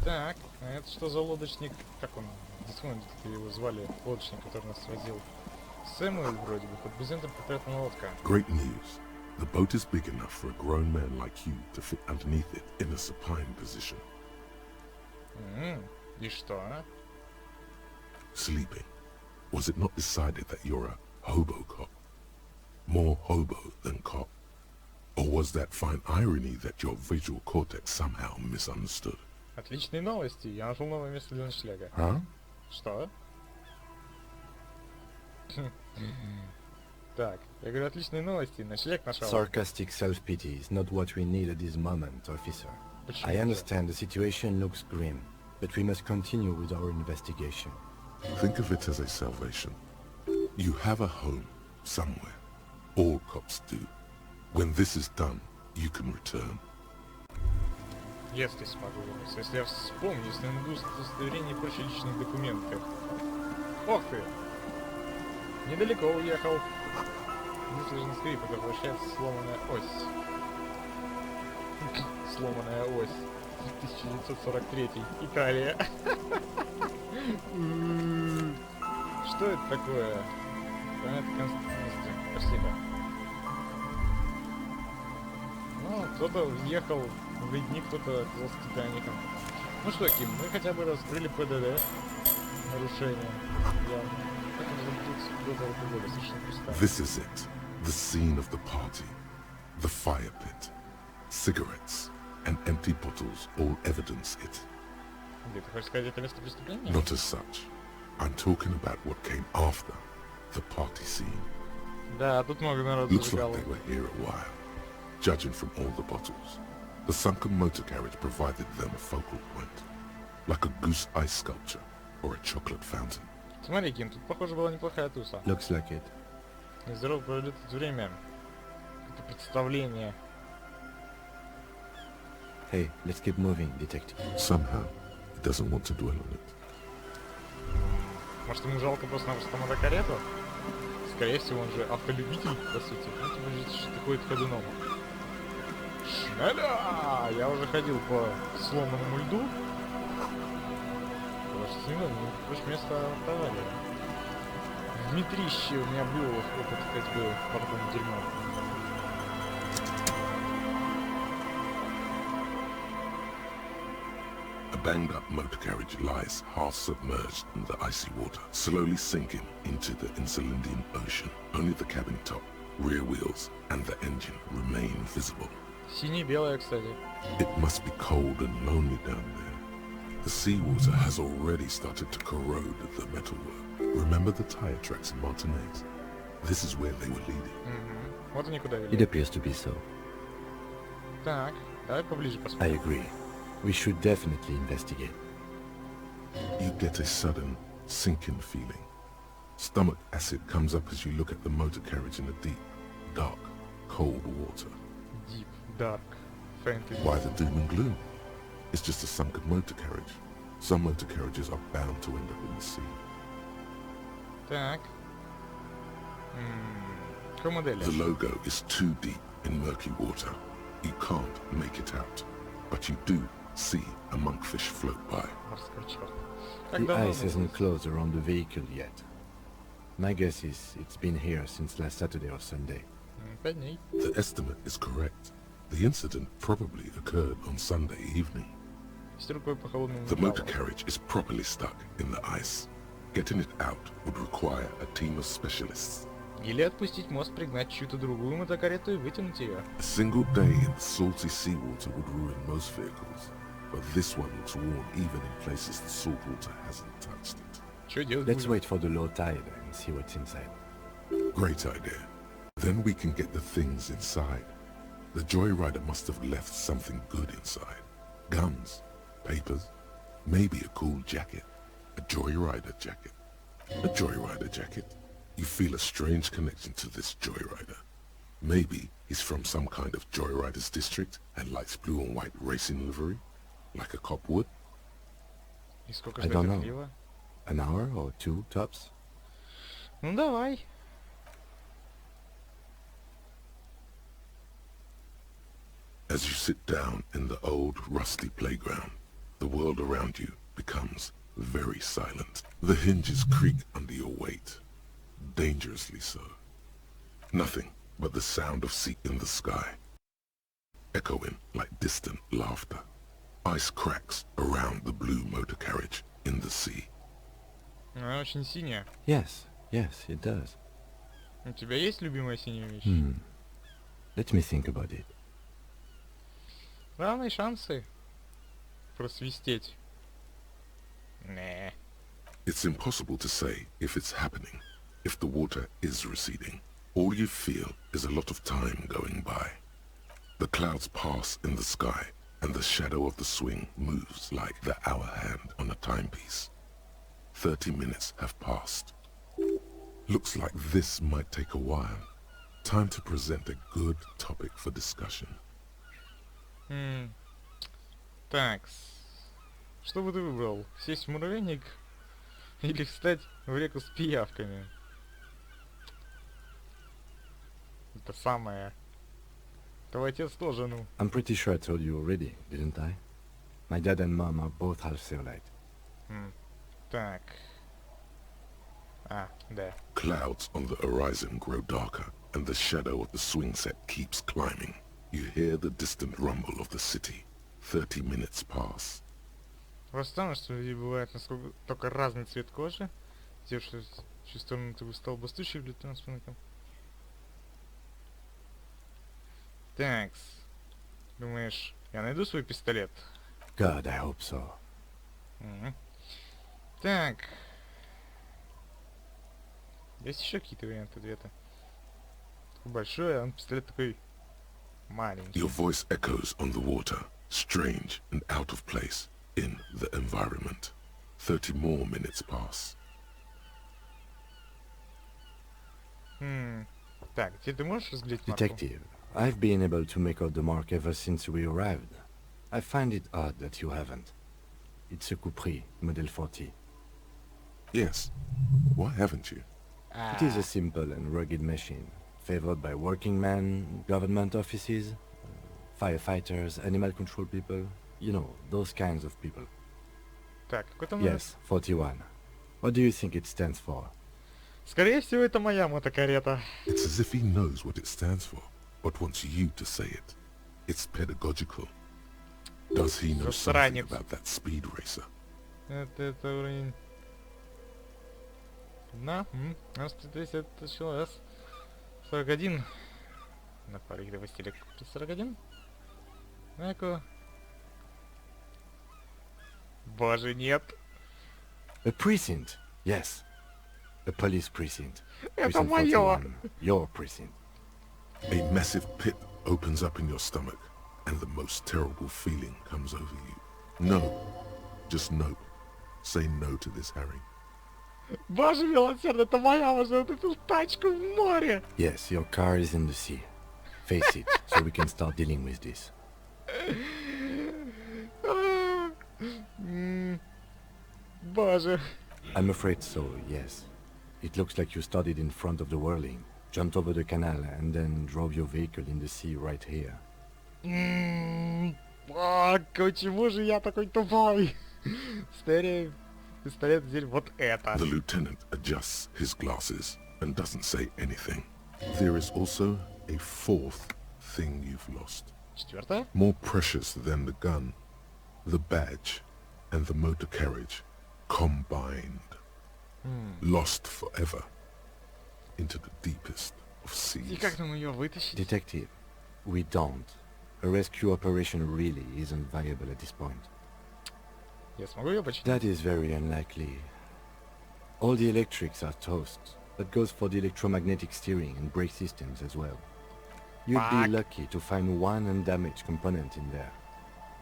Так, а это что за лодочник? Как он? Как его звали? Лодочник, который нас свозил. Сэмюэль вроде бы, под брезентом припрятана лодка. Great news. The boat is big enough for a grown man like you to fit underneath it in a supine position. И что? Sleeping. Was it not decided that you're a hobo cop? More hobo than cop? Or was that fine irony that your visual cortex somehow misunderstood? Отличные новости. Я нашел новое место для ночлега. Huh? Что? Так, я говорю, отличные новости. Ночлег нашел. Sarcastic self-pity is not what we need at this moment, officer. Почему I же? understand the situation looks grim, but we must continue with our investigation. Think of it as a salvation. You have a home somewhere. All cops do. When this is done, you can return. Если смогу вернуться. Если я вспомню, если найду удостоверение и прочие личные документы. Ох ты! Недалеко уехал. Выслежен скрип, это вращается сломанная ось. Сломанная ось. 1943. Италия. Что это такое? Понятно, конструкция. Спасибо. Ну, кто-то въехал в ледник, кто-то оказался Титаником. Ну что, Ким, мы хотя бы раскрыли ПДД. Нарушение. This is it. The scene of the party. The fire pit. Cigarettes and empty bottles all evidence it. Где ты хочешь сказать, это место преступления? Not as such. I'm talking about what came after the party scene. Да, тут много народу Looks like зажигало. they were here a while, judging from all the bottles. The sunken motor carriage provided them a focal point, like a goose ice sculpture or a chocolate fountain. Смотри, Ким, тут, похоже, была неплохая туса. Looks like it. Нездорово провели тут время. Это представление. Hey, let's keep moving, detective. Somehow, he doesn't want to dwell on it. Может, ему жалко просто-напросто мотокарету? Скорее всего, он же автолюбитель, по сути. Ну, типа, что ходит ходуном. Шналя! Я уже ходил по сломанному льду. Потому что с ним, короче, место аварии. В метрище у меня был опыт ходьбы по такому дерьму. A banged-up motor carriage lies half submerged in the icy water, slowly sinking into the Insulindian Ocean. Only the cabin top, rear wheels, and the engine remain visible. Сине-белая, кстати. It must be cold and lonely down there. The seawater has already started to corrode the metalwork. Remember the tire tracks in Martinez? This is where they were leading. Вот они куда It вели. appears to be so. Так, давай поближе I посмотрим. agree. We should definitely investigate. You get a sudden sinking feeling. Stomach acid comes up as you look at the motor carriage in the deep, dark, cold water. Deep, dark, fantasy. Why the doom and gloom? It's just a sunken motor carriage. Some motor carriages are bound to end up in the sea. Так. Какой модели? The logo is too deep in murky water. You can't make it out, but you do see a monkfish float by. Морской черт. Как The давно ice она hasn't здесь? closed around the vehicle yet. My guess is it's been here since last Saturday or Sunday. 5 дней. The estimate is correct. The incident probably occurred on Sunday evening. С рукой по холодному The motor металлу. carriage is properly stuck in the ice. Getting it out would require a team of specialists. Или отпустить мост, пригнать чью-то другую мотокарету и вытянуть ее. A single day in salty seawater would ruin most vehicles, but this one looks worn even in places the salt water hasn't touched it. Что делать Let's будем? wait for the low tide and see what's inside. Great idea. Then we can get the things inside. The joyrider must have left something good inside. Guns, papers, maybe a cool jacket. A joyrider jacket. A joyrider jacket. You feel a strange connection to this joyrider. Maybe he's from some kind of joyriders district and likes blue and white racing livery, like a cop would. И сколько I ждать don't know. отлива? An hour or two, tops? Ну давай. As you sit down in the old rusty playground, the world around you becomes very silent. The hinges creak under your weight, dangerously so. Nothing but the sound of sea in the sky, echoing like distant laughter. Ice cracks around the blue motor carriage in the sea. Она очень синяя. Yes, it does. У тебя есть любимая синяя вещь? Let me think about it. Равные шансы просвистеть. Не. It's impossible to say if it's happening, if the water is receding. All you feel is a lot of time going by. The clouds pass in the sky, and the shadow of the swing moves like the hour hand on a timepiece. 30 minutes have passed. Looks like this might take a while. Time to present a good topic for discussion. Так. Что бы ты выбрал? Сесть в муравейник или встать в реку с пиявками? Это самое. Твой отец тоже, ну. I'm pretty sure I told you already, didn't I? My dad and mom are both half Seolite. Так. А, да. Clouds on the horizon grow darker, and the shadow of the swing set keeps climbing. You hear the distant rumble of the city. 30 minutes pass. Просто странно, что у людей бывает насколько только разный цвет кожи. Те, что чью сторону ты бы стал бастующий или транспортником. Такс. Думаешь, я найду свой пистолет? God, I hope so. Так. Есть еще какие-то варианты ответа? Такой большой, а он пистолет такой маленький. Your voice echoes on the water, strange and out of place in the environment. 30 more minutes pass. Так, теперь ты можешь разглядеть марку? Detective, I've been able to make out the mark ever since we arrived. I find it odd that you haven't. It's a Capri, Model 40. Yes. Why haven't you? It is a simple and rugged machine, favored by working men, government offices, firefighters, animal control people, you know, those kinds of people. Так, какой там Yes, 41. What do you think it stands for? Скорее всего, это моя мотокарета. It's as if he knows what it stands for, but wants you to say it. It's pedagogical. Does he know something Засранец. about that speed racer? Это уровень... На, нас это сейчас 41. На проигрывости или 41? Ну-ка. Боже, нет. A precinct, yes. A police precinct. Это Precinct моё. 41, your precinct. A massive pit opens up in your stomach, and the most terrible feeling comes over you. No. Just no. Say no to this, Harry. Боже милосердный, это моя машина, ты купил тачку в море. Yes, your car is in the sea. Face it, so we can start dealing with this. Боже. I'm afraid so, yes. It looks like you started in front of the whirling, jumped over the canal, and then drove your vehicle in the sea right here. Почему же я такой тупой? Скорее, пистолет здесь вот это. The lieutenant adjusts his glasses and doesn't say anything. There is also a fourth thing you've lost. Четвертое? More precious than the gun, the badge, and the motor carriage combined. Lost forever into the deepest of И seas. как нам ее вытащить? Detective, we don't. A rescue operation really isn't viable at this point. Я смогу ее починить? That is very unlikely. All the electrics are toast. That goes for the electromagnetic steering and brake systems as well. You'd Fuck. be lucky to find one undamaged component in there.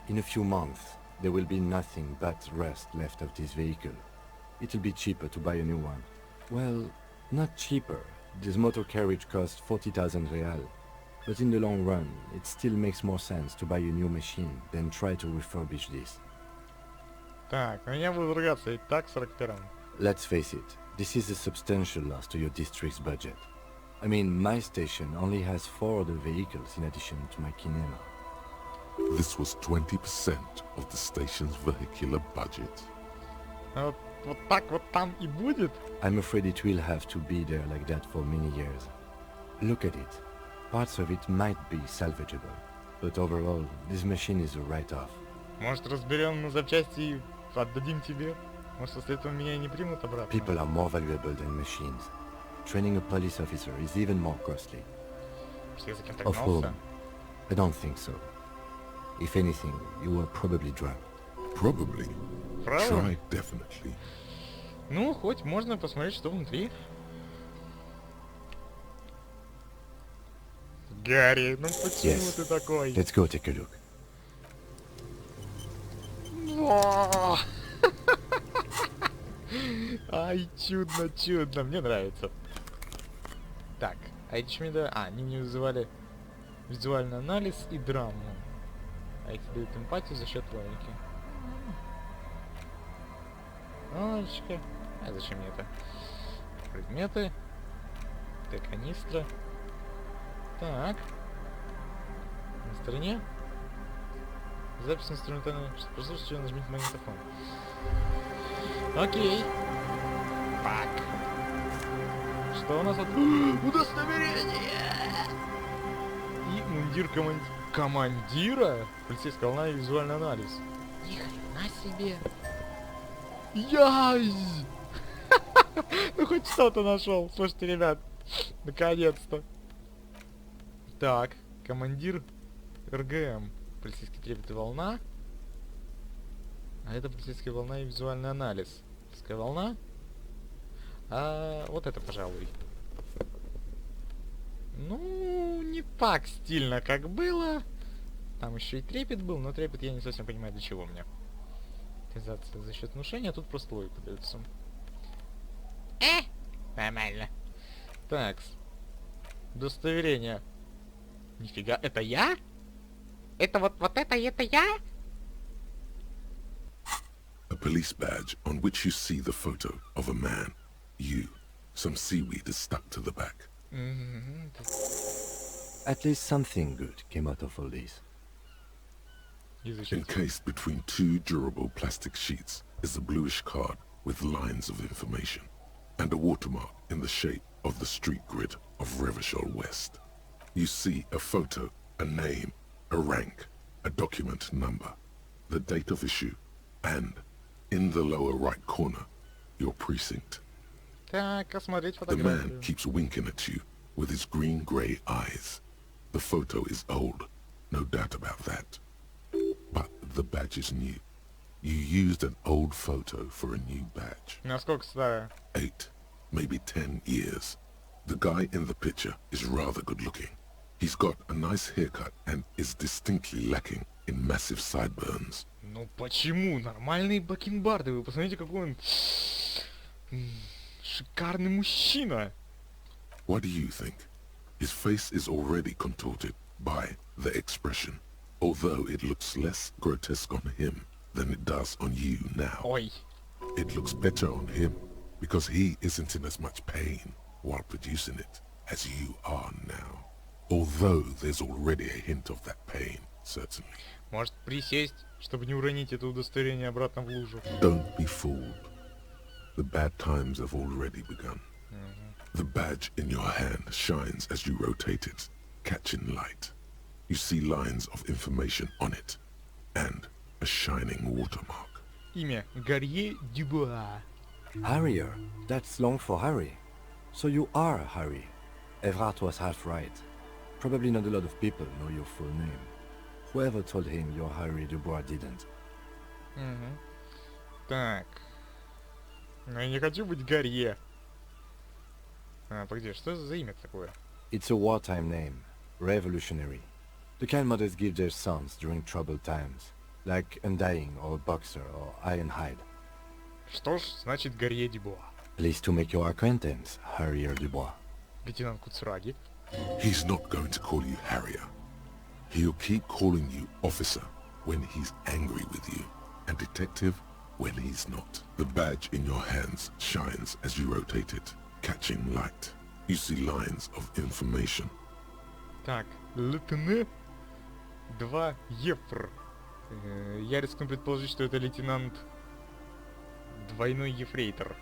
In a few months, there will be nothing but rust left of this vehicle. It'll be cheaper to buy a new one. Well, not cheaper. This motor carriage costs 40,000 real. But in the long run, it still makes more sense to buy a new machine than try to refurbish this. Так, меня будут ругаться, и так 41. Let's face it, this is a substantial loss to your district's budget. I mean, my station only has 4 other vehicles in addition to my kinema. This was 20% of the station's vehicular budget. Вот так вот там и будет? I'm afraid it will have to be there like that for many years. Look at it. Parts of it might be salvageable, but overall, this machine is a write-off. Может, разберем на запчасти и отдадим тебе? Может, после этого меня и не примут обратно? People are more valuable than machines. Training a police officer is even more costly. Я за кем-то Of whom? гнался. I don't think so. If anything, you were probably drunk. Probably. Правда? Try definitely. Ну, хоть можно посмотреть, что внутри. Гарри, ну почему Yes. ты такой? Let's go take a look. Во! Ай, чудно, чудно, мне нравится. Так, а эти что мне дают? А, они мне вызывали визуальный анализ и драму. А эти дают эмпатию за счет логики. Логичка. А зачем мне это? Предметы. Так, канистра. Так. На стороне. Запись инструментальной. Прослушайте, нажмите магнитофон. Окей. Так. Что у нас тут? Удостоверение! И мундир командира? Полицейская волна и визуальный анализ. Ни хрена себе! Яй! Ну хоть что-то нашел. Слушайте, ребят. Наконец-то. Так, командир РГМ. Полицейский трепет и волна. А это полицейская волна и визуальный анализ. Полицейская волна. А вот это, пожалуй. Ну, не так стильно, как было. Там еще и трепет был, но трепет я не совсем понимаю, для чего мне. Реализация за счет внушения, а тут просто логика дается. Нормально. Так. Удостоверение. Нифига, это я? Это вот это и это я? A police badge on which you see the photo of a man. You. Some seaweed is stuck to the back. At least something good came out of all this. Encased between two durable plastic sheets is a bluish card with lines of information and a watermark in the shape of the street grid of Revachol West. You see a photo, a name, a rank, a document number, the date of issue, and, in the lower right corner, your precinct. Так, осмотреть The фотографию. man keeps winking at you with his green-grey eyes. The photo is old, no doubt about that. But the badge is new. You used an old photo for a new badge. Насколько старая? 8, maybe 10 years. The guy in the picture is rather good-looking. He's got a nice haircut and is distinctly lacking in massive sideburns. Ну почему? Нормальные бакенбарды. Вы посмотрите, какой он шикарный мужчина. What do you think? His face is already contorted by the expression, although it looks less grotesque on him than it does on you now. Ой. It looks better on him because he isn't in as much pain while producing it as you are now. Although there's already a hint of that pain, certainly. Может присесть, чтобы не уронить это удостоверение обратно в лужу. Don't be fooled. The bad times have already begun. The badge in your hand shines as you rotate it, catching light. You see lines of information on it, and a shining watermark. Имя Гарье Дюбуа. Harrier. That's long for Harry. So you are Harry. Everard was half right. Probably not a lot of people know your full name. Whoever told him you're Harry Dubois didn't. Так. Но я не хочу быть Гарье. А, погоди, что за имя такое? It's a wartime name. Revolutionary. The kind mothers give their sons during troubled times. Like Undying or Boxer or Ironhide. Что ж, значит Гарье Дюбуа. Pleased to make your acquaintance, Harrier Dubois. Лейтенант Куцураги. He's not going to call you Harrier. He'll keep calling you officer when he's angry with you, and detective when he's not. The badge in your hands shines as you rotate it, catching light. You see lines of information. Так, Летене 2 Ефр. Я рискну предположить, что это лейтенант двойной ефрейтор.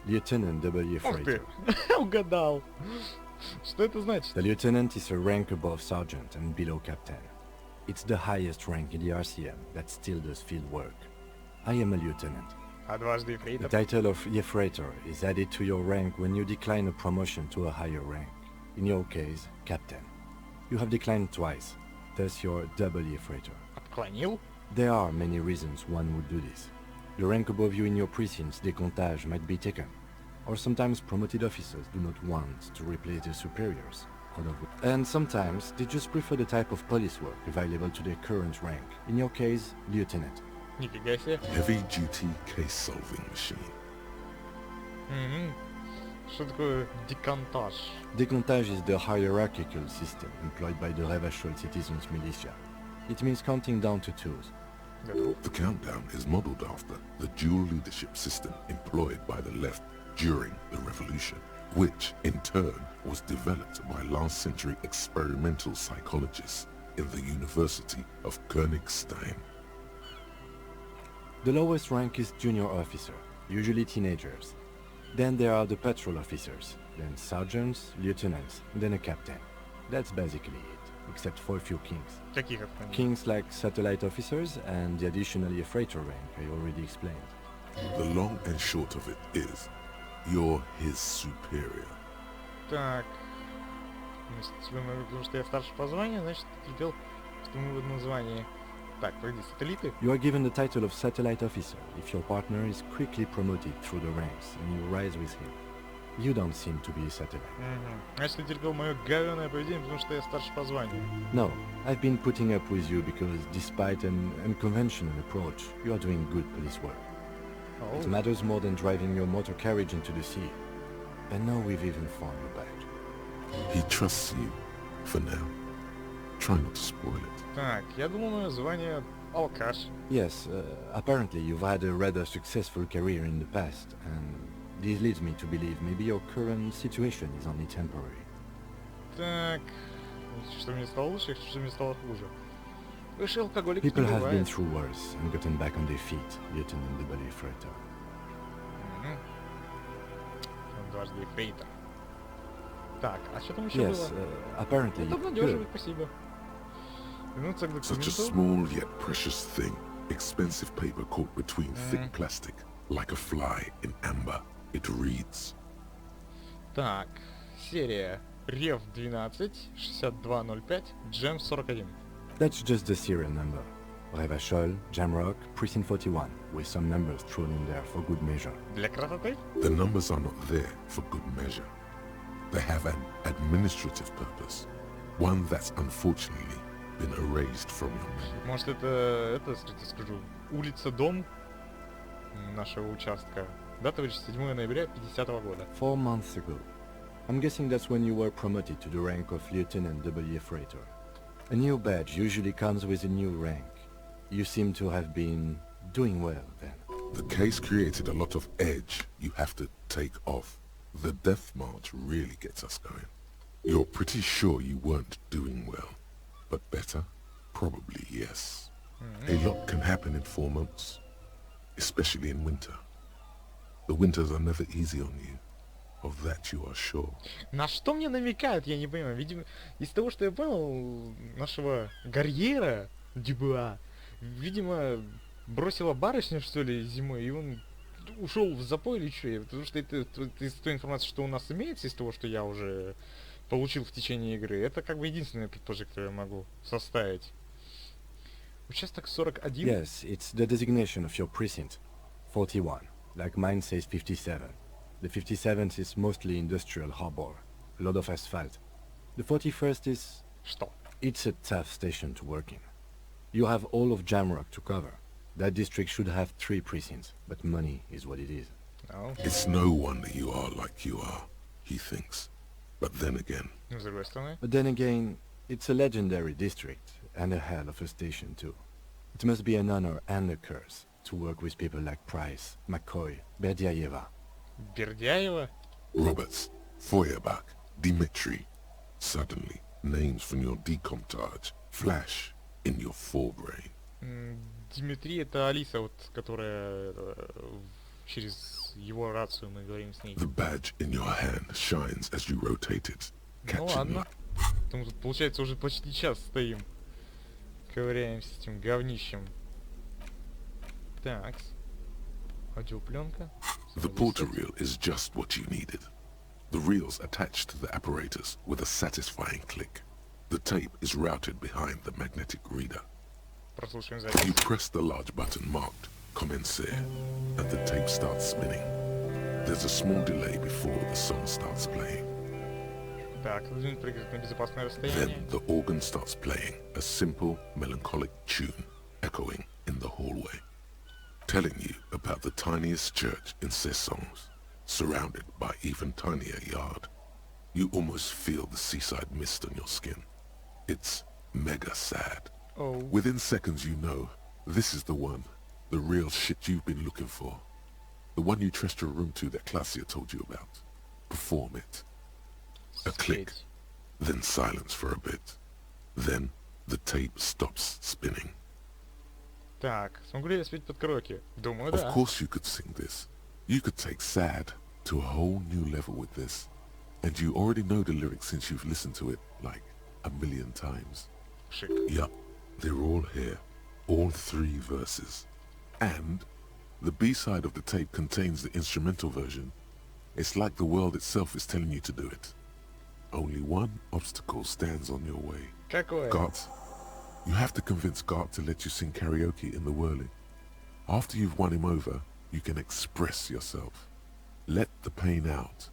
Lieutenant W. Ух ты! Freighter. Угадал! Что это значит? The lieutenant is a rank above sergeant and below captain. It's the highest rank in the RCM that still does field work. I am a lieutenant. А дважды The ефрейтор? title of Freighter is added to your rank when you decline a promotion to a higher rank. In your case, captain. You have declined twice, thus you're double Freighter. Отклонил? There are many reasons one would do this. The rank above you in your precinct's décomptage might be taken, or sometimes promoted officers do not want to replace their superiors. And sometimes they just prefer the type of police work available to their current rank. In your case, lieutenant. Нифига себе. Heavy-duty case-solving machine. Мгм. Что такое декантаж? Décomptage is the hierarchical system employed by the Revachol citizens militia. It means counting down to twos. Готов. The countdown is modeled after the dual leadership system employed by the left during the revolution, which in turn was developed by last century experimental psychologists in the University of Königstein. The lowest rank is junior officer, usually teenagers. Then there are the patrol officers, then sergeants, lieutenants, then a captain. That's basically it, except for a few kings. Каких отклонений? Kings like satellite officers and the additionally a freighter rank I already explained. The long and short of it is, you're his superior. Так. Потому что я старше по званию, значит, терпел, что мы в одном звании. Так, погоди, сателлиты? You are given the title of satellite officer if your partner is quickly promoted through the ranks and you rise with him. You don't seem to be a satellite. Угу. Значит, ты терпел мое говёное поведение, потому что я старше по званию. No, I've been putting up with you because despite an unconventional approach, you are doing good police work. Оу. It matters more than driving your motor carriage into the sea. And now we've even found your badge. He trusts you, for now. Try not to spoil it. Так, я думал, мое звание алкаш. Yes, apparently you've had a rather successful career in the past, and this leads me to believe maybe your current situation is only temporary. Так, что мне стало лучше, что мне стало хуже. Выше алкоголик не People have been бывает. through worse and gotten back on their feet, Lieutenant W. Freighter. Мгм. Он дважды ефрейтор. Так, а что там еще Yes, было? apparently Это you обнадеживает, could. спасибо. Вернуться к Such a документу. small yet precious thing. Expensive paper caught between thick Mhm. plastic, like a fly in amber. It reads, Так, серия Рев 12, 6205, Джем 41. That's just the serial number. Revachol, Jamrock, Precinct 41, with some numbers thrown in there for good measure. Для красоты? the numbers are not there for good measure. They have an administrative purpose, one that's unfortunately been erased from your memory. Может это, скажу, улица, дом нашего участка. Дата 7 ноября 50 года. 4 months ago. I'm guessing that's when you were promoted to the rank of Lieutenant W. Freighter. A new badge usually comes with a new rank. You seem to have been doing well then. The case created a lot of edge you have to take off. The death march really gets us going. You're pretty sure you weren't doing well, but better? Probably yes. A lot can happen in 4 months, especially in winter. The winters are never easy on you. Of that you are sure. На что мне намекают, я не понимаю. Видимо, из того, что я понял, нашего Гарьера Дюбуа, видимо, бросила барышня, что ли, зимой, и он ушел в запой или что? Потому что это из той информации, что у нас имеется, из того, что я уже получил в течение игры, это как бы единственное предположение, которое я могу составить. Участок 41. Yes, it's the designation of your precinct. 41. Like mine says 57. The 57th is mostly industrial harbor. A lot of asphalt. The 41st is... Что? It's a tough station to work in. You have all of Jamrock to cover. That district should have 3 precincts, but money is what it is. Ну, It's no wonder you are like you are, he thinks. But then again, с другой стороны. But then again, it's a legendary district, and a hell of a station too. It must be an honor and a curse to work with people like Price, McCoy, Berdiaeva. Бердяева? Roberts, Feuerbach, Dimitri. Suddenly, names from your decomptage flash in your forebrain. Дмитрий — это Алиса, вот, которая через его рацию мы говорим с ней. The badge in your hand shines as you rotate it, Ну catching ладно. light. Мы тут, получается, уже почти час стоим. Ковыряемся с этим говнищем. Так. Аудиопленка. The porter reel is just what you needed. The reel's attached to the apparatus with a satisfying click. The tape is routed behind the magnetic reader. Прослушаем You запись. press the large button marked Commencer, and the tape starts spinning. There's a small delay before the song starts playing. Так, нужно прыгать на безопасное расстояние. Then the organ starts playing a simple, melancholic tune echoing in the hallway, telling you about the tiniest church in Sessons, surrounded by even tinier yard. You almost feel the seaside mist on your skin. It's mega sad. Оу. Within seconds you know, this is the one, the real shit you've been looking for. The one you trust your room to that Claudia told you about. Perform it. A click, Спеть. then silence for a bit. Then the tape stops spinning. Так, смогу ли я спеть под караоке? Думаю, Of да. course you could sing this. You could take sad to a whole new level with this. And you already know the lyrics since you've listened to it like a million times. Шик. Yup, they're all here. All 3 verses. And the B-side of the tape contains the instrumental version. It's like the world itself is telling you to do it. Only one obstacle stands on your way. Какое? Gart, you have to convince Gart to let you sing karaoke in the whirling. After you've won him over, you can express yourself. Let the pain out.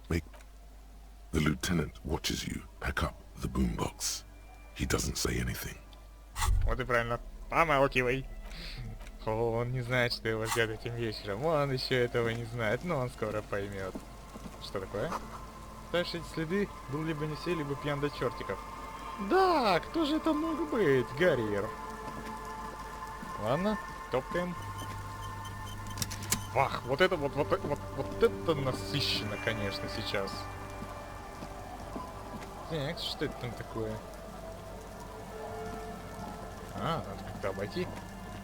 Make... The lieutenant watches you pack up the boombox. He doesn't say anything. Вот и правильно. Помалкивай. О, он не знает, что его ждет этим вечером. Он еще этого не знает, но он скоро поймет. Что такое? Дальше эти следы был либо не все, либо пьян до чертиков. Да, кто же это мог быть, Гарриер? Ладно, топкаем. Вах, вот это вот это насыщенно, конечно, сейчас. Так, что это там такое? А, надо как-то обойти.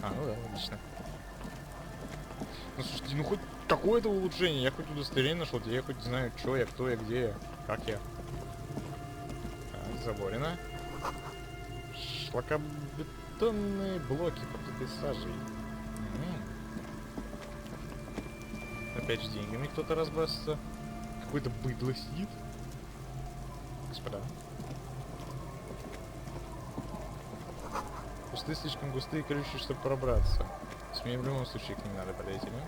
А, ну да, логично. Ну слушайте, ну хоть какое-то улучшение. Я хоть удостоверение нашел, где я хоть знаю, что я, кто я, где я, как я. Так, заборено. Шлакобетонные блоки покрыты сажей. Опять же деньгами кто-то разбрасывается. Какое-то быдло сидит. Господа. Кусты слишком густые и колючие, чтобы пробраться. С мне в любом случае к ним надо подойти, да?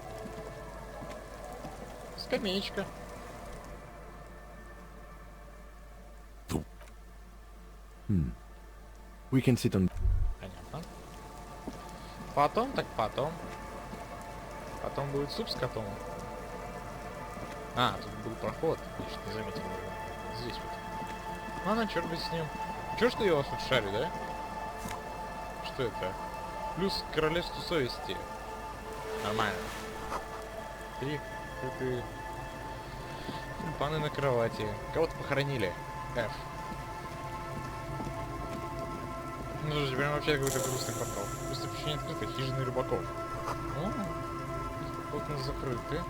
Скамеечка. We can sit on... Понятно. Потом так потом. Потом будет суп с котом. А, тут был проход. Я что-то не заметил. Здесь вот. Ладно, черт быть с ним. Чё, что я вас тут шарю, да? Что это? Плюс к королевству совести. Нормально. 3 крутые тюльпаны на кровати. Кого-то похоронили. F. Ну что ж, теперь вообще какой-то грустный портал. Просто почему не открыто? Хижины рыбаков. О, окна закрыты.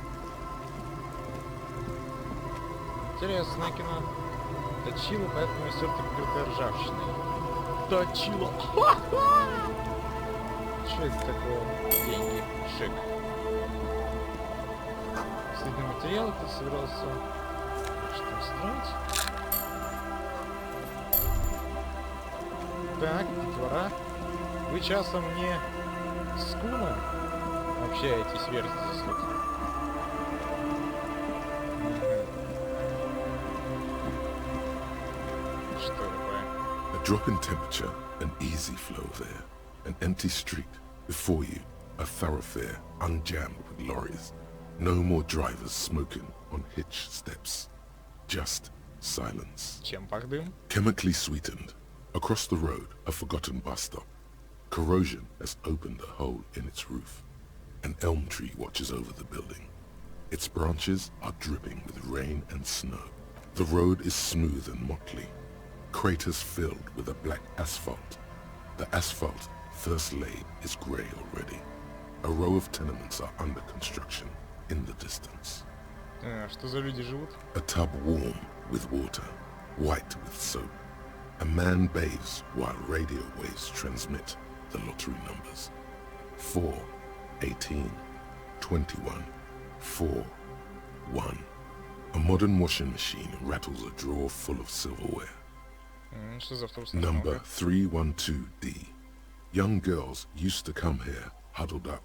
Интересное кино. Точило, поэтому стерты покрытые ржавчиной. Точило! Что это такое? Деньги. Шик. Следный материал, ты собирался что строить? Так, детвора. Вы часом не с Куном общаетесь, верьте слух. Что такое? A drop in temperature, an easy flow there. An empty street. Before you, a thoroughfare unjammed with lorries. No more drivers smoking on hitch steps. Just silence. Чем пахдым? Chemically sweetened. Across the road, a forgotten bus stop. Corrosion has opened a hole in its roof. An elm tree watches over the building. Its branches are dripping with rain and snow. The road is smooth and motley. Craters filled with a black asphalt The asphalt, first laid, is grey already. A row of tenements are under construction in the distance. Что за люди живут? A tub warm with water, white with soap. A man bathes while radio waves transmit the lottery numbers. 4, 18, 21, 4, 1. A modern washing machine rattles a drawer full of silverware. Что за автобусная Number остановка? 312D. Young girls used to come here huddled up,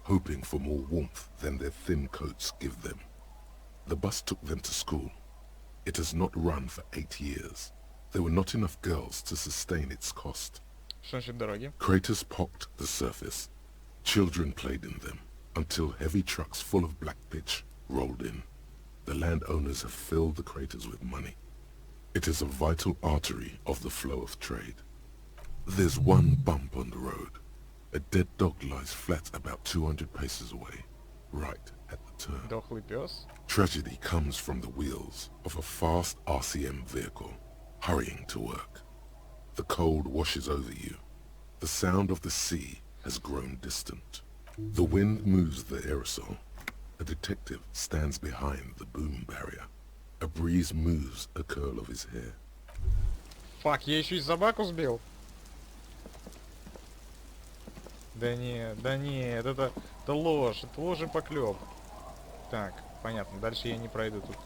hoping for more warmth than their thin coats give them. The bus took them to school. It has not run for 8 years. There were not enough girls to sustain its cost. Что насчет дороги? Craters pocked the surface. Children played in them until heavy trucks full of black pitch rolled in. The landowners have filled the craters with money. It is a vital artery of the flow of trade. There's one bump on the road. A dead dog lies flat about 200 paces away, right at the turn. Дохлый пес? Tragedy comes from the wheels of a fast RCM vehicle, hurrying to work. The cold washes over you. The sound of the sea has grown distant. The wind moves the aerosol. A detective stands behind the boom barrier. A breeze moves a curl of his hair. Фак, я еще и собаку сбил. Да нет, это ложь и поклеп. Так, понятно, дальше я не пройду, тут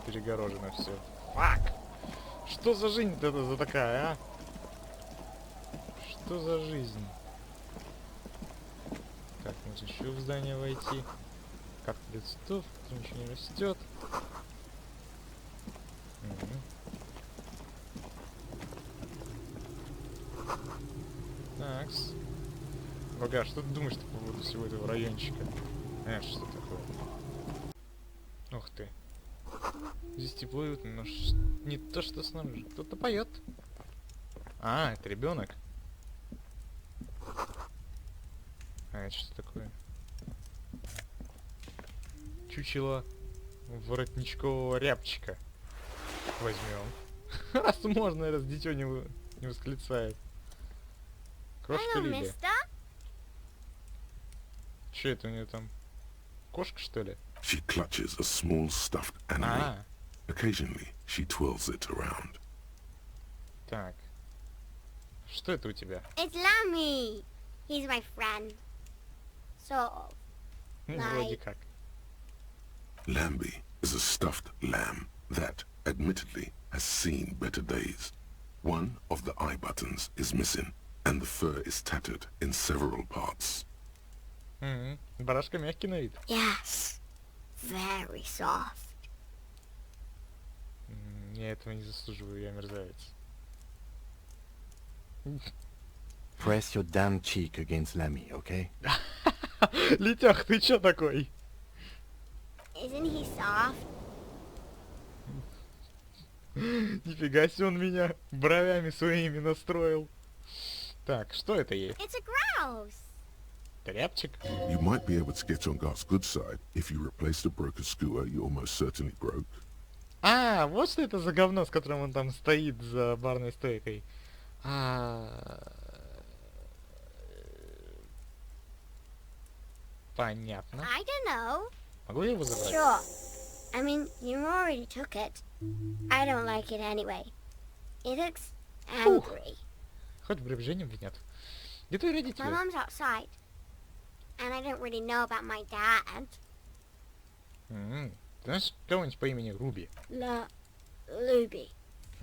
перегорожено все. Фак! Что за жизнь это за такая, а? Что за жизнь? Так, нужно еще в здание войти. Как листов, тут ничего не растет. Такс. Бога, что ты думаешь по поводу всего этого райончика? Что такое? Ух ты. Здесь тепло и уютно, но не то, что снаружи. Кто-то поет. А, это ребенок. А это что такое? Чучело воротничкового рябчика. Возьмем. Раз можно, раз дитё не восклицает. Крошка Лили. Че это у нее там? Кошка, что ли? She clutches a small stuffed animal. Occasionally, she twirls it around. Так. Что это у тебя? It's Lammy. He's my friend. Sort of. Вроде как. Lambie is a stuffed lamb that, admittedly, has seen better days. One of the eye buttons is missing, and the fur is tattered in several parts. Барашка мягкий на вид. Yes. Very soft. Я этого не заслуживаю, я мерзавец. Press your damn cheek against Lemmy, okay? Летях, ты чё такой? Isn't he soft? Нифига себе он меня бровями своими настроил. Так, что это ей? It's a grouse. Тряпчик? You might be able to get on Gart's good side if you replace the broken skewer you almost certainly broke. А, вот что это за говно, с которым он там стоит за барной стойкой. Понятно. I don't know. Могу я его забрать? Sure. I mean, you already took it. I don't like it anyway. It looks angry. Хоть в приближении нет. Где твои My родители? mom's outside. And I don't really know about my dad. Ты знаешь кого-нибудь по имени Руби? Luby.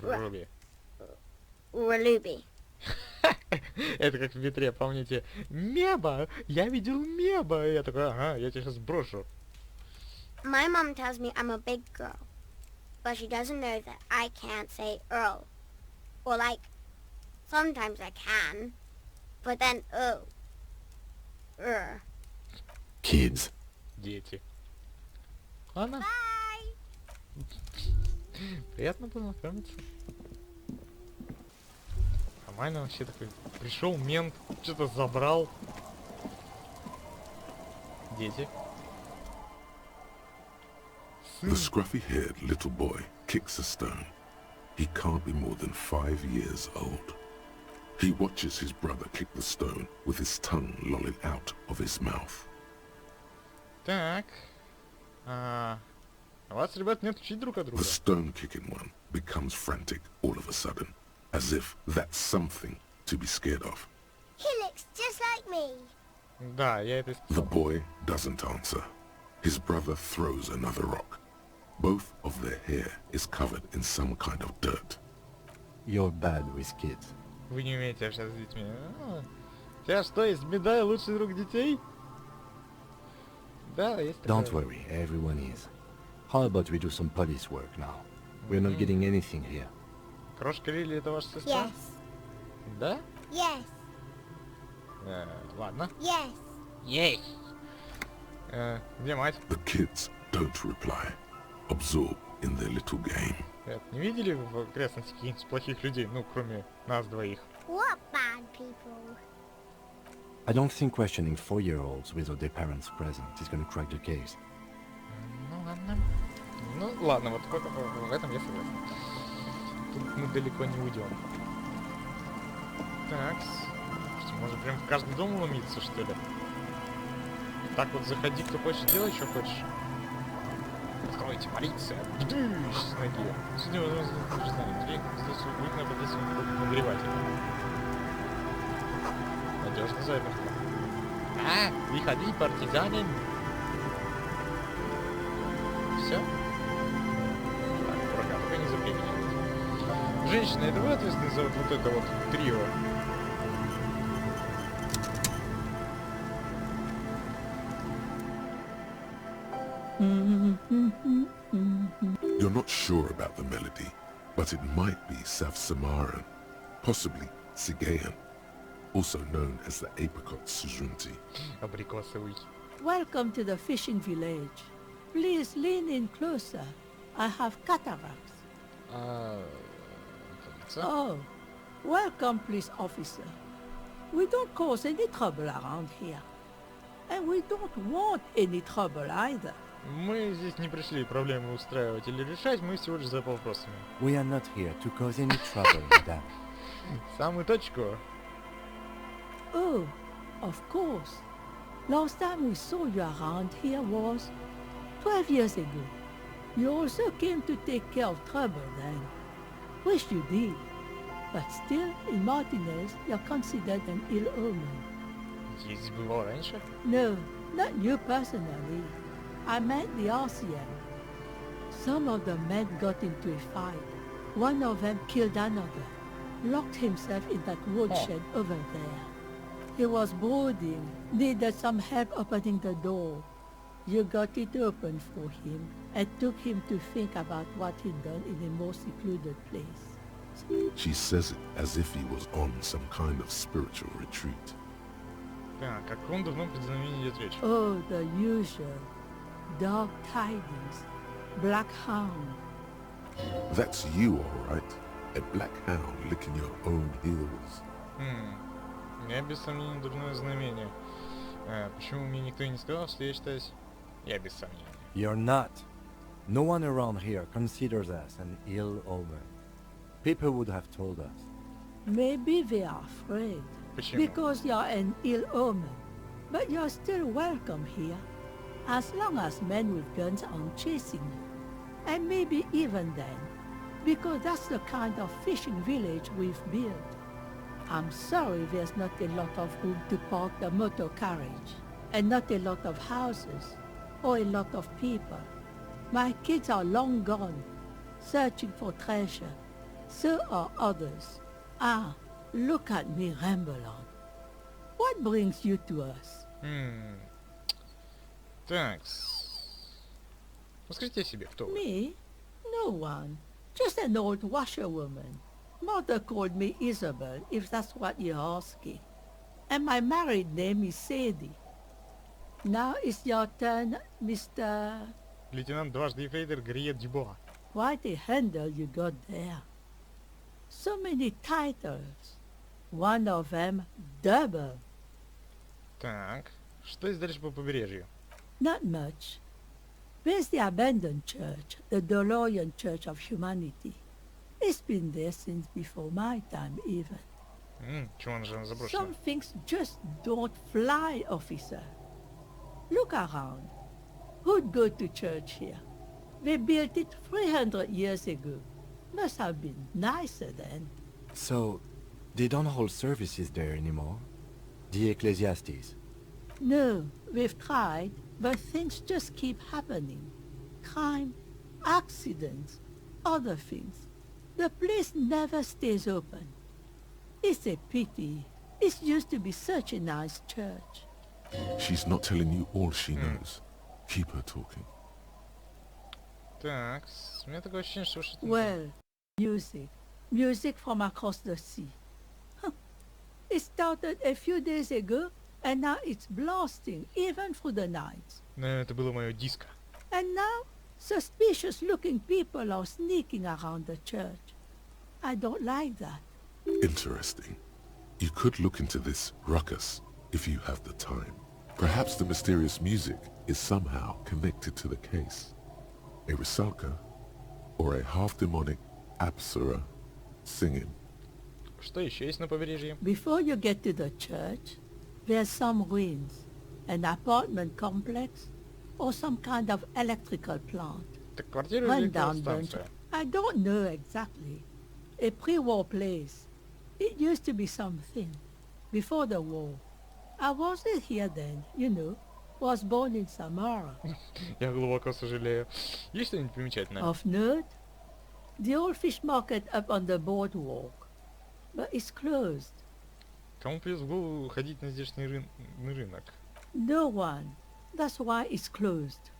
Руби. Luby. Это как в ветре, помните? Меба! Я видел Меба! И я такой, ага, я тебя сейчас брошу. My mom tells me I'm a big girl. But she doesn't know that I can't say Earl. Or like, sometimes I can. But then, Kids. Дети. Ладно, Bye! приятно познакомиться. Нормально вообще такой. Пришел мент, что-то забрал. Дети. The scruffy-haired little boy kicks a stone. He can't be more than 5 years old. He watches his brother kick the stone with his tongue lolling out of his mouth. Так. Вас, ребят, не отучить друг от друга. The stone-kicking one becomes frantic all of a sudden, as if that's something to be scared of. He looks just like me. Да, я это The boy doesn't answer. His brother throws another rock. Both of their hair is covered in some kind of dirt. You're bad with kids. Вы не умеете общаться с детьми. У тебя что, есть беда и лучший друг детей? Да, есть такое. Don't worry, everyone is. How about we do some police work now? We're not getting anything here. Крошка Лили, это ваша сестра? Yes. Да? Yes. Ладно. Yes. Есть. Где мать? The kids don't reply, absorbed in their little game. Ребят, не видели в окрестности каких-нибудь плохих людей? Ну, кроме нас двоих. What bad people? I don't think questioning 4-year-olds without their parents present is gonna crack the case. Ну ладно. Ну ладно, вот в этом я согласен. Тут мы далеко не уйдем. Так. Что, может прям в каждый дом ломиться, что ли? Так вот заходи, кто хочет, делай, что хочешь. Откройте, полиция. Бдыщ с ноги. Сегодня, не знаю, здесь будет на подействовать нагреватель. Надежно заперто. Выходи, партизанин. Все? Так, врага только не заприметили. Женщина, это вы ответственны за вот это вот трио? You're not sure about the melody, but it might be South Samaran, possibly Sigayan, also known as the apricot sujunti. Абрикосовый. Welcome to the fishing village. Please lean in closer. I have cataracts. Полиция. Oh, welcome, police officer. We don't cause any trouble around here. And we don't want any trouble either. Мы здесь не пришли проблемы устраивать или решать, мы всего лишь за вопросами. We are not here to cause any trouble, madame. Самую точку. Oh, of course. Last time we saw you around here was 12 years ago. You also came to take care of trouble then. Wish you did. But still, in Martinez, you're considered an ill omen. Здесь бывал раньше? No, not you personally. I meant the RCM. Some of the men got into a fight. One of them killed another, locked himself in that woodshed over there. He was brooding, needed some help opening the door. You got it open for him and took him to think about what he'd done in a more secluded place. She says it as if he was on some kind of spiritual retreat. Так, о каком давно предзнамение идет речь? Oh, the usual. Dark tidings. Black hound. That's you, all right. A black hound licking your own heels. Я без сомнения дурное знамение. Почему мне никто не сказал, что я считаюсь... Я без сомнения. You're not. No one around here considers us an ill omen. People would have told us. Maybe they are afraid. Почему? Because you're an ill omen. But you're still welcome here. As long as men with guns aren't chasing you. And maybe even then. Because that's the kind of fishing village we've built. I'm sorry there's not a lot of room to park the motor carriage. And not a lot of houses. Or a lot of people. My kids are long gone. Searching for treasure. So are others. Ah, look at me ramble on. What brings you to us? Так. Расскажите о себе, кто вы? Me? No one. Just an old washerwoman. Mother called me Isabel, if that's what you're asking. And my married name is Sadie. Now it's your turn, Mr... Лейтенант дважды Ефрейтор Гриет Дюбуа. Quite a handle you got there. So many titles. One of them double. Так. Что есть дальше по побережью? Not much. There's the abandoned church, the DeLorean Church of Humanity. It's been there since before my time, even. Чего она же заброшена? Some things just don't fly, officer. Look around. Who'd go to church here? They built it 300 years ago. Must have been nicer then. So, they don't hold services there anymore? The Ecclesiastes? No, we've tried, but things just keep happening. Crime, accidents, other things. The place never stays open. It's a pity. It used to be such a nice church. She's not telling you all she knows. Keep her talking. Так, у меня такое ощущение, что что-то... Well, music. Music from across the sea. Huh. It started a few days ago, and now it's blasting, even through the night. Ну, это было мое диско. And now, suspicious-looking people are sneaking around the church. I don't like that. Interesting. You could look into this ruckus if you have the time. Perhaps the mysterious music is somehow connected to the case. A Rusalka or a half-demonic Apsara singing. Что еще есть на побережье? Before you get to the church, there's some ruins, an apartment complex, or some kind of electrical plant. Так квартира или Rundown bunch. электростанция? I don't know exactly. A pre-war place. It used to be something. Before the war. I wasn't here then, you know. Was born in Samara. Я глубоко сожалею. Есть что-нибудь примечательное? Of note, the old fish market up on the boardwalk. But it's closed. Кому придет в голову ходить на здешний рынок? No one. That's why it's closed.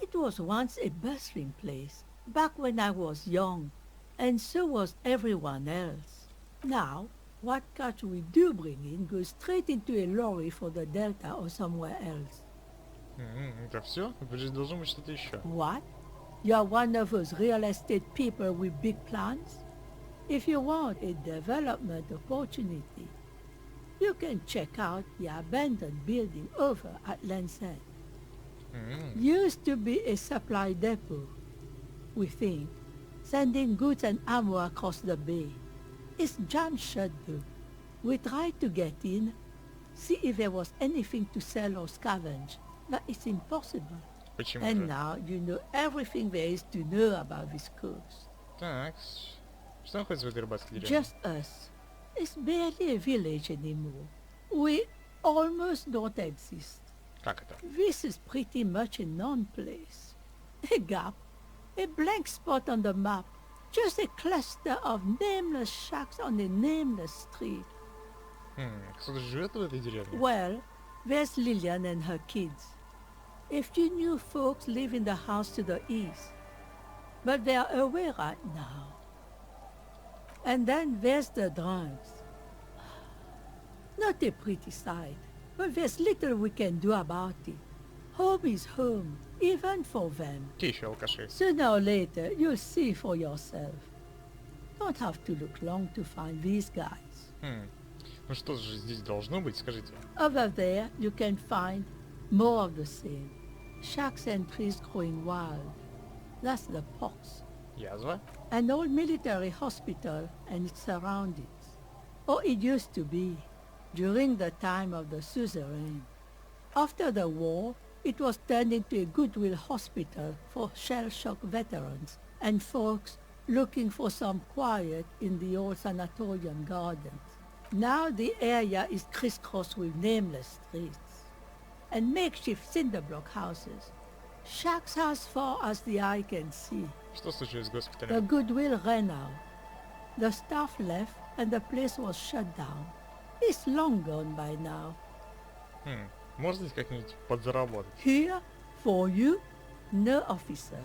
It was once a bustling place, back when I was young, and so was everyone else. Now, what catch we do bring in goes straight into a lorry for the Delta or somewhere else. Это все? Здесь должно быть что-то еще. What? You're one of those real estate people with big plans? If you want a development opportunity, you can check out the abandoned building over at Land's End. Used to be a supply depot, we think, sending goods and ammo across the bay. It's jammed shut though. We tried to get in, see if there was anything to sell or scavenge, but it's impossible. Почему And же? now you know everything there is to know about this coast. Так, что находится в этой рыбацкой деревне? Just us. It's barely a village anymore. We almost don't exist. Как это? This is pretty much a non-place. A gap, a blank spot on the map, just a cluster of nameless shacks on a nameless street. Кто-то живет в этой деревне? Well, there's Lillian and her kids. A few new folks live in the house to the east, but they are away right now. And then there's the drunks. Not a pretty sight, but there's little we can do about it. Home is home, even for them. Какие еще алкаши? Sooner or later, you'll see for yourself. Don't have to look long to find these guys. Ну что же здесь должно быть, скажите? Over there, you can find more of the same. Shacks and trees growing wild. That's the pox. Язва? An old military hospital and its surroundings. Or it used to be, during the time of the suzerain. After the war, it was turned into a goodwill hospital for shell-shock veterans and folks looking for some quiet in the old sanatorium gardens. Now the area is crisscrossed with nameless streets and makeshift cinder block houses. Shacks as far as the eye can see. Что случилось с The госпиталем? goodwill ran out. The staff left and the place was shut down. It's long gone by now. Можно здесь как-нибудь подзаработать? Here? For you? No, officer.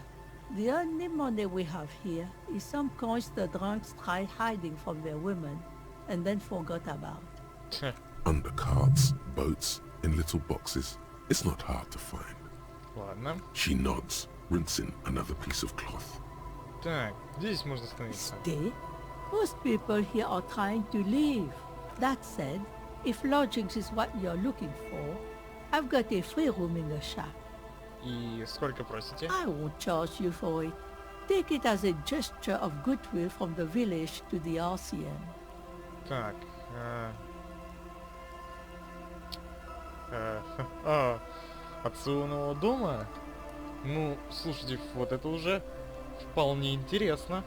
The only money we have here is some coins the drunks tried hiding from their women and then forgot about. Тьф, Under carts, boats, in little boxes. It's not hard to find. ладно. She nods, rinsing another piece of cloth. Так, здесь можно остановиться. Stay? Most people here are trying to leave. That said, if lodgings is what you're looking for, I've got a free room in the shack. И сколько просите? I won't charge you for it. Take it as a gesture of goodwill from the village to the RCM. Так, Отцу нового дома? Ну, слушайте, вот это уже вполне интересно.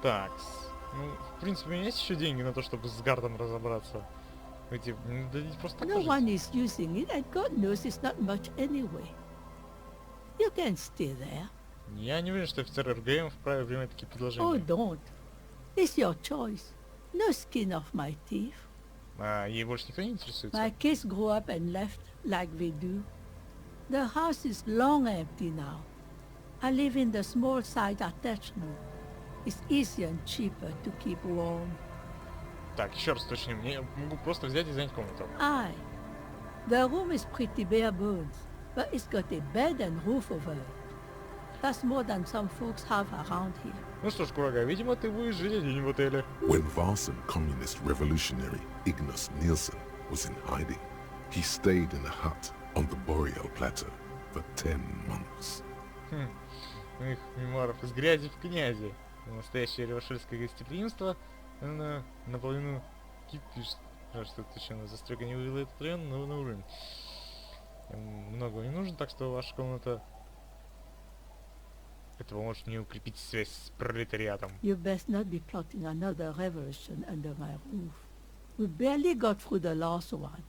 Так, ну, в принципе, у меня есть еще деньги на то, чтобы с гардом разобраться. Вы типа, не дадите просто так No пожить? one is using it, and God knows it's not much anyway. You can stay there. Я не уверен, что офицер РГМ вправе принимать такие Oh, предложения. don't. It's your choice. No skin off my teeth. А ей больше никто не интересуется? My kids grew up and left like we do. The house is long empty now. I live in the small side attachment. It's easier and cheaper to keep warm. Так, еще раз уточню, мне могу просто взять и занять комнату. Aye. The room is pretty bare bones, but it's got a bed and roof over it. That's more than some folks have around here. Ну что ж, Курага, видимо, ты будешь жить один в отеле. When Varson communist revolutionary Ignas Nielsen was in hiding, he stayed in a hut on the Boreal Plateau for 10 months. Моих мемуаров из грязи в князи. Настоящее ревошельское гостеприимство наполовину кипиш. Жаль, что точно застройка не вывела этот район на новый уровень. Много не нужно, так что ваша комната... Это поможет мне укрепить связь с пролетариатом. You best not be plotting another revolution under my roof. We barely got through the last one.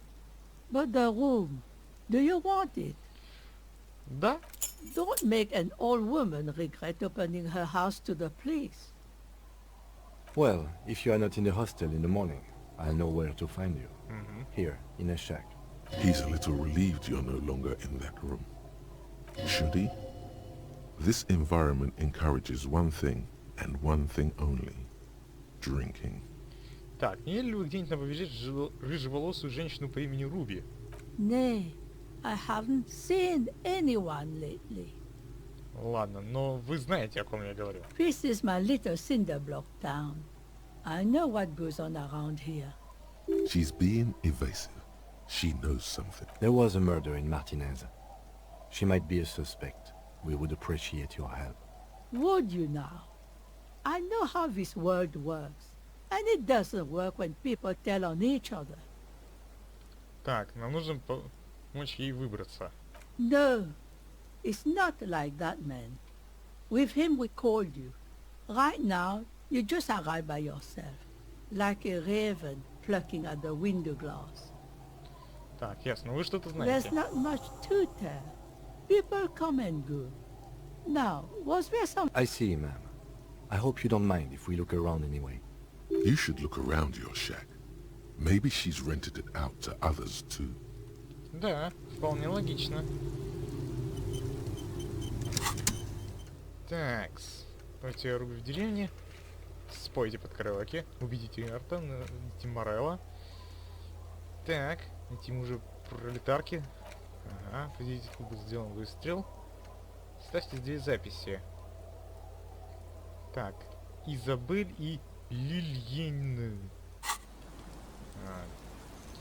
But the room, do you want it? Да? Don't make an old woman regret opening her house to the place. Well, if you are not in the hostel in the morning, I'll know where to find you. Here, in a shack. He's a little relieved you're no longer in that room. Should he? This environment encourages one thing, and one thing only. Drinking. Так, не видели ли вы где-нибудь на побережье рыжеволосую женщину по имени Руби? Nay, I haven't seen anyone lately. Ладно, но вы знаете, о ком я говорю. This is my little cinder block town. I know what goes on around here. She's being evasive. She knows something. There was a murder in Martinez. She might be a suspect. We would appreciate your help. Would you now? I know how this world works. And it doesn't work when people tell on each other. Так, нам нужно помочь ей выбраться. No, it's not like that, man. With him we called you. Right now, you just arrived by yourself. Like a raven plucking at the window glass. Так, ясно. Вы что-то There's знаете. not much to tell. People come and go. Now, was there some... I see, ma'am. I hope you don't mind if we look around anyway. You should look around your shack. Maybe she's rented it out to others too. Да, вполне логично. Такс. Давайте Руби в деревне. Спойте под караоке. Убедите Арта, найдите Морелла. Так, найти мужа пролетарки. Ага, видите, как был сделан выстрел. Ставьте здесь записи. Так, Изабель и Лильен.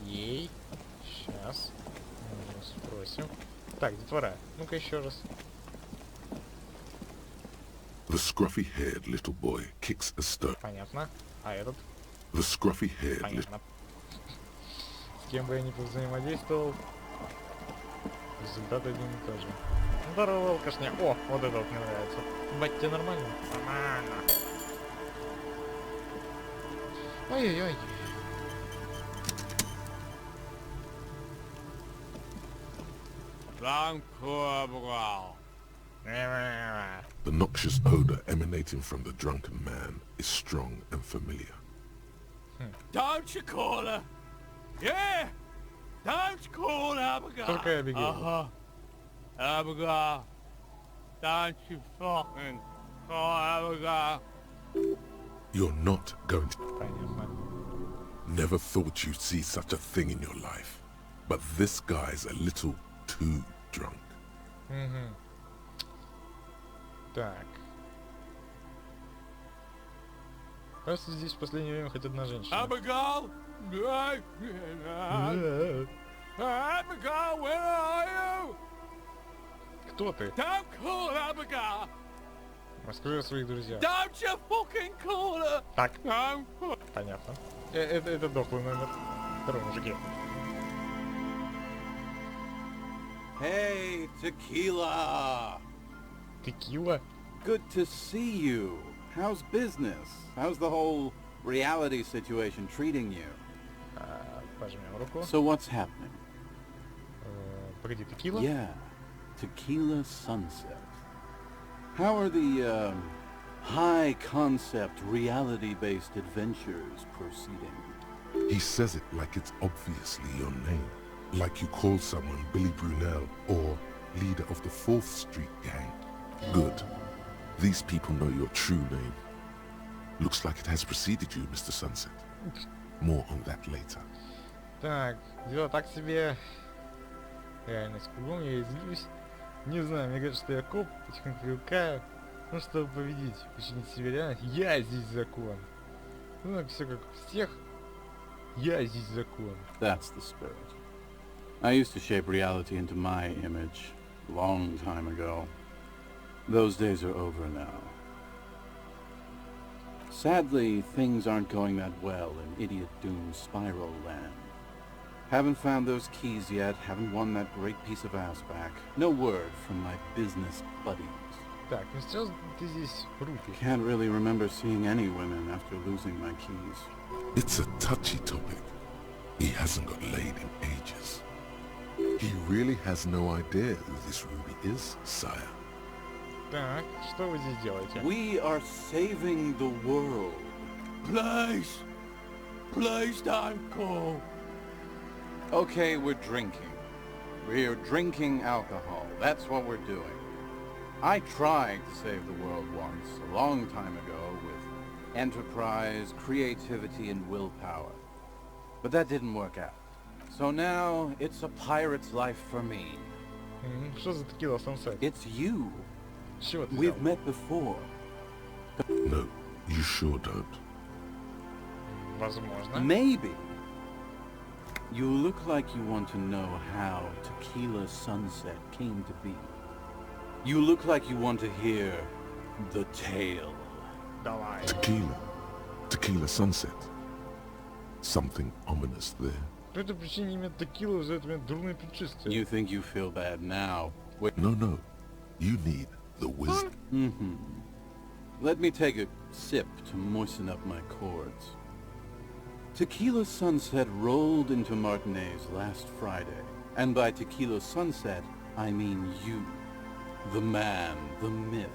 Окей. Сейчас. Мы спросим. Так, детвора, ну-ка еще раз. The scruffy-haired little boy kicks a stone. Понятно. А этот? The scruffy-haired little... Понятно. С кем бы я ни взаимодействовал, результат один и тот же. Здорово, алкашня. О, вот это вот мне нравится. Бать, тебе нормально? Нормально. Ой-ой-ой. The noxious odor emanating from the drunken man is strong and familiar. Don't you call her? Yeah! Don't call Abigail! Только Абигейл. Uh-huh. Abigail! Don't you fucking call Abigail! You're not going to... Понятно. Never thought you'd see such a thing in your life. But this guy's a little too drunk. Угу. Так. Кажется, здесь в последнее время хоть одна женщина. Abigail! Abigail, where are you? Кто ты? Don't call Abigail! Расскажи о своих друзьях. Don't you fucking call her! Так, Don't call... понятно. Это дохлый номер. Второй, мужики. Hey, Tequila! Текила? Good to see you. How's business? How's the whole reality situation treating you? Пожмем руку. So what's happening? Погоди, текила? Yeah, Tequila Sunset. How are the, high-concept, reality-based adventures proceeding? He says it like it's obviously your name. Like you call someone Billy Brunel or leader of the 4th Street gang. Good. These people know your true name. Looks like it has preceded you, Mr. Sunset. More on that later. Так, дела так себе. Реальность кругом, я излюсь. Не знаю, мне кажется, что я коп, потихоньку привыкаю. Ну, чтобы победить, починить северян, я здесь закон. Ну, все как у всех. Я здесь закон. That's the spirit. I used to shape reality into my image a long time ago. Those days are over now. Sadly, things aren't going that well in Idiot Doom's Spiral Land. Haven't found those keys yet, haven't won that great piece of ass back. No word from my business buddies. Так, ну сейчас ты здесь рупи. Can't really remember seeing any women after losing my keys. It's a touchy topic. He hasn't got laid in ages. He really has no idea who this Ruby is, sire. Так, что вы здесь делаете? We are saving the world. Please! Please don't call. Okay, we're drinking. We're drinking alcohol. That's what we're doing. I tried to save the world once, a long time ago, with enterprise, creativity, and willpower. But that didn't work out. So now, it's a pirate's life for me. Что за текила Sunset? It's you. С чего ты We've взял? met before. No, you sure don't. Возможно. Maybe. You look like you want to know how Tequila Sunset came to be. You look like you want to hear the tale. Давай. Tequila. Tequila Sunset. Something ominous there. По этой причине имя текила вызывает у меня дурные предчувствия. You think you feel bad now. Wait. No. You need the wisdom. Let me take a sip to moisten up my chords. Tequila Sunset rolled into Martinez last Friday. And by Tequila Sunset, I mean you. The man, the myth.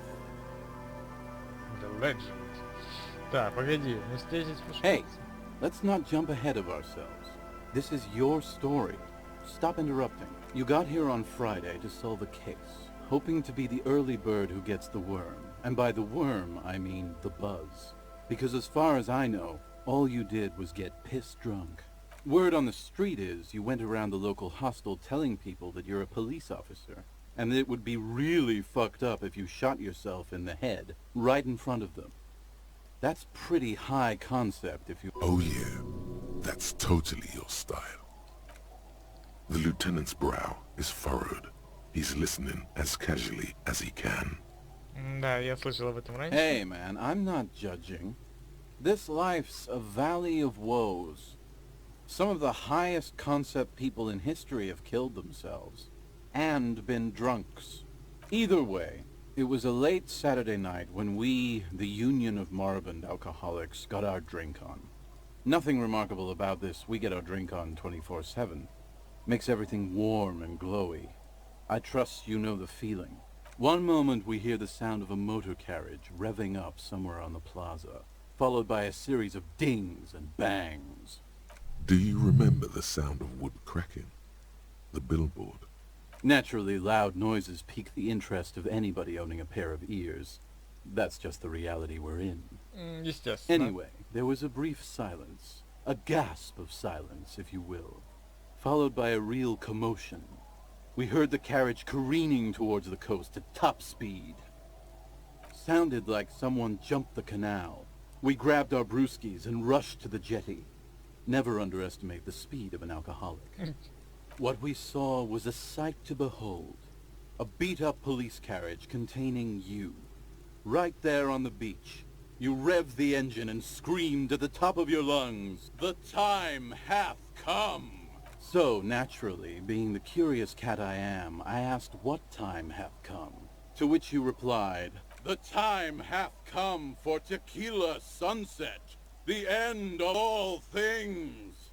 The legend. Так, погоди, мы встретились в Hey, let's not jump ahead of ourselves. This is your story. Stop interrupting. You got here on Friday to solve a case, hoping to be the early bird who gets the worm. And by the worm, I mean the buzz. Because as far as I know, all you did was get piss drunk. Word on the street is you went around the local hostel telling people that you're a police officer, and that it would be really fucked up if you shot yourself in the head right in front of them. That's pretty high concept if you... Oh yeah, that's totally your style. The lieutenant's brow is furrowed. He's listening as casually as he can. Да, я слышал об этом раньше. Hey man, I'm not judging. This life's a valley of woes. Some of the highest concept people in history have killed themselves. And been drunks. Either way, it was a late Saturday night when we, the Union of Moribund Alcoholics, got our drink on. Nothing remarkable about this. We get our drink on 24/7. Makes everything warm and glowy. I trust you know the feeling. One moment we hear the sound of a motor carriage revving up somewhere on the plaza, followed by a series of dings and bangs. Do you remember the sound of wood cracking? The billboard? Naturally, loud noises pique the interest of anybody owning a pair of ears. That's just the reality we're in. Естественно. Anyway, there was a brief silence. A gasp of silence, if you will. Followed by a real commotion. We heard the carriage careening towards the coast at top speed. Sounded like someone jumped the canal. We grabbed our brewskis and rushed to the jetty. Never underestimate the speed of an alcoholic. What we saw was a sight to behold. A beat-up police carriage containing you. Right there on the beach. You revved the engine and screamed at the top of your lungs, "The time hath come!" So, naturally, being the curious cat I am, I asked what time hath come. To which you replied, "The time hath come for tequila sunset, the end of all things."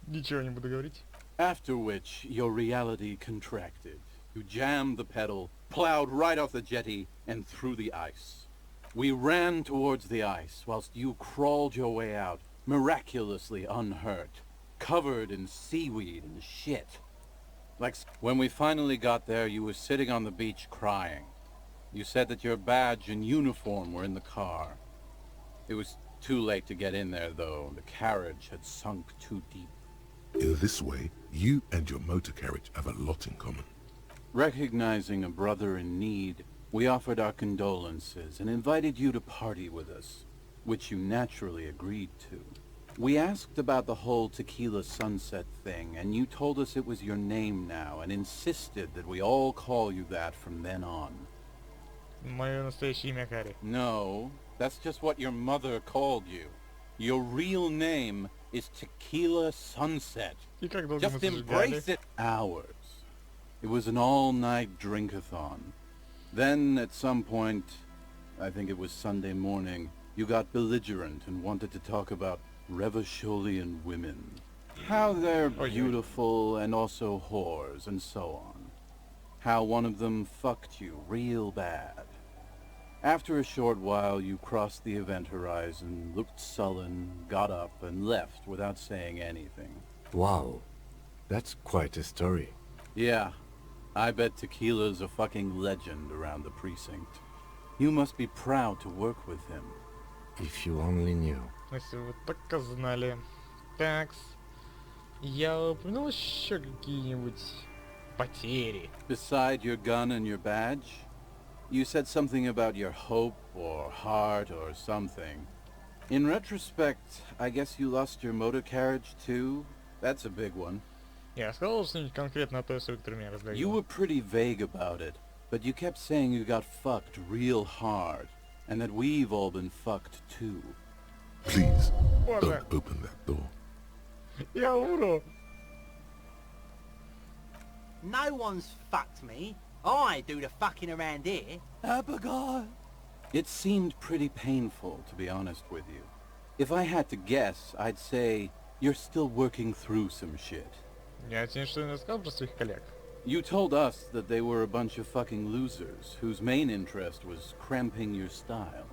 Ничего не буду говорить. After which, your reality contracted. You jammed the pedal, plowed right off the jetty, and through the ice. We ran towards the ice, whilst you crawled your way out, miraculously unhurt, covered in seaweed and shit. When we finally got there, you were sitting on the beach crying. You said that your badge and uniform were in the car. It was too late to get in there, though. The carriage had sunk too deep. In this way, you and your motor carriage have a lot in common. Recognizing a brother in need, we offered our condolences and invited you to party with us, which you naturally agreed to. We asked about the whole tequila sunset thing, and you told us it was your name now, and insisted that we all call you that from then on. Мое настоящее имя Кари. No, that's just what your mother called you. Your real name is Tequila Sunset. И как долго мы Just зажигали? embrace it. Hours. It was an all-night drink-a-thon. Then, at some point, I think it was Sunday morning, you got belligerent and wanted to talk about Revacholian women. How they're beautiful and also whores and so on. How one of them fucked you real bad. After a short while, you crossed the event horizon, looked sullen, got up, and left without saying anything. Wow, that's quite a story. Yeah, I bet Tequila's a fucking legend around the precinct. You must be proud to work with him. If you only knew. Если вы только знали. Такс. Я упомянул еще какие-нибудь потери. Beside your gun and your badge, you said something about your hope or heart or something. In retrospect, I guess you lost your motor carriage too? That's a big one. Я сказал что-нибудь конкретно о той истории, которую меня раздавило? You were pretty vague about it, but you kept saying you got fucked real hard, and that we've all been fucked too. Please, Боже. don't open that door. Я умру. No one's fucked me. I do the fucking around here. Abigail! It seemed pretty painful, to be honest with you. If I had to guess, I'd say you're still working through some shit. Я тебе что-нибудь рассказал про своих коллег? You told us that they were a bunch of fucking losers, whose main interest was cramping your style.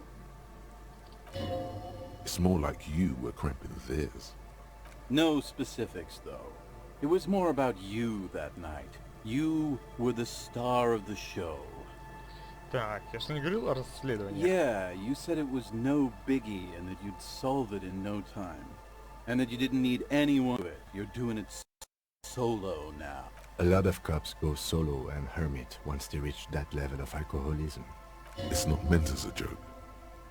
It's more like you were cramping theirs. No specifics, though. It was more about you that night. You were the star of the show. Так, я что не говорил о расследовании? Yeah, you said it was no biggie and that you'd solve it in no time. And that you didn't need anyone to do it. You're doing it solo now. A lot of cops go solo and hermit once they reach that level of alcoholism. It's not meant as a joke.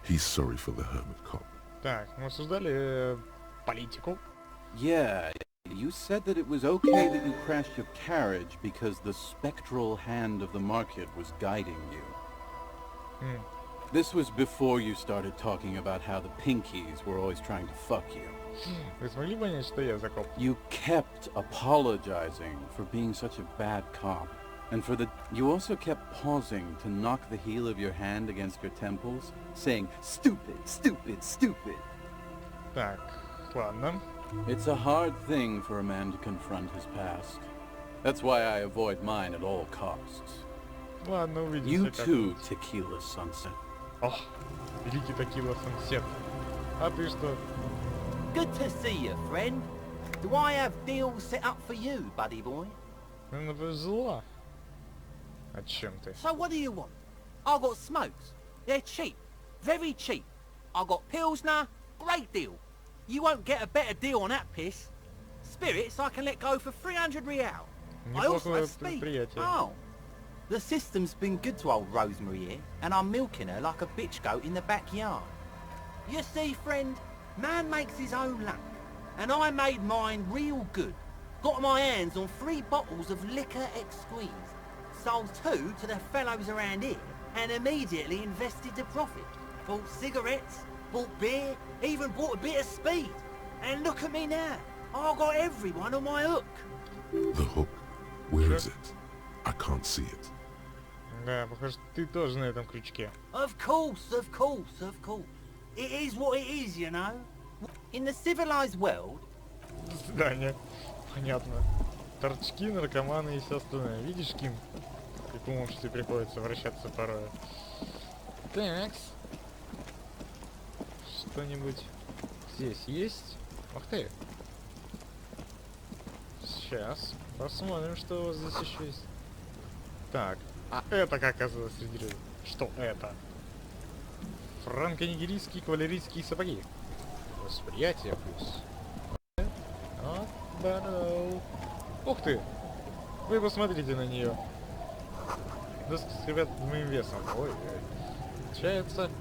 He's sorry for the hermit cop. Так, мы обсуждали политику. Yeah, you said that it was okay that you crashed your carriage because the spectral hand of the market was guiding you. This was before you started talking about how the pinkies were always trying to fuck you. Вы смогли понять, что я за коп? You kept apologizing for being such a bad cop. And you also kept pausing to knock the heel of your hand against your temples, saying, "Stupid, stupid, stupid." Так, ладно. It's a hard thing for a man to confront his past. That's why I avoid mine at all costs. Ладно, увидимся. You как-нибудь. too, Tequila Sunset. О, великий Текила Сансет. А ты что? Good to see you, friend. Do I have deals set up for you, buddy boy? Мне повезло. О чем ты? So what do you want? I got smokes. They're cheap. Very cheap. I got Pilsner. Great deal. You won't get a better deal on that piss. Spirits I can let go for 300 real. I also Неплохое have speed. предприятие. Oh. The system's been good to old Rosemary here, and I'm milking her like a bitch goat in the backyard. You see, friend, man makes his own luck, and I made mine real good. Got my hands on 3 bottles of liquor exquise, sold 2 to the fellows around here, and immediately invested the profit. bought cigarettes, bought beer, even bought a bit of speed. And look at me now. I got everyone on my hook. The hook. Where is it? I can't see it. Да, похоже, ты тоже на этом крючке. Of course, of course, of course. It is what it is, you know. In the civilized world... До свидания. Понятно. Торчки, наркоманы и все остальное. Видишь, Ким? Какому уж тебе приходится вращаться порой. Такс. Что-нибудь здесь есть? Ах ты. Сейчас посмотрим, что у вас здесь еще есть. Так, а это как оказалось среди людей? Что это? Франко-нигерийские кавалерийские сапоги. Восприятие плюс. Вот, бароу. Ух ты! Вы посмотрите на нее. Доски скрипят моим весом. Ой, получается...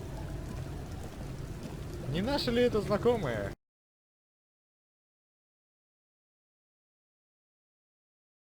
Не наши ли это знакомые?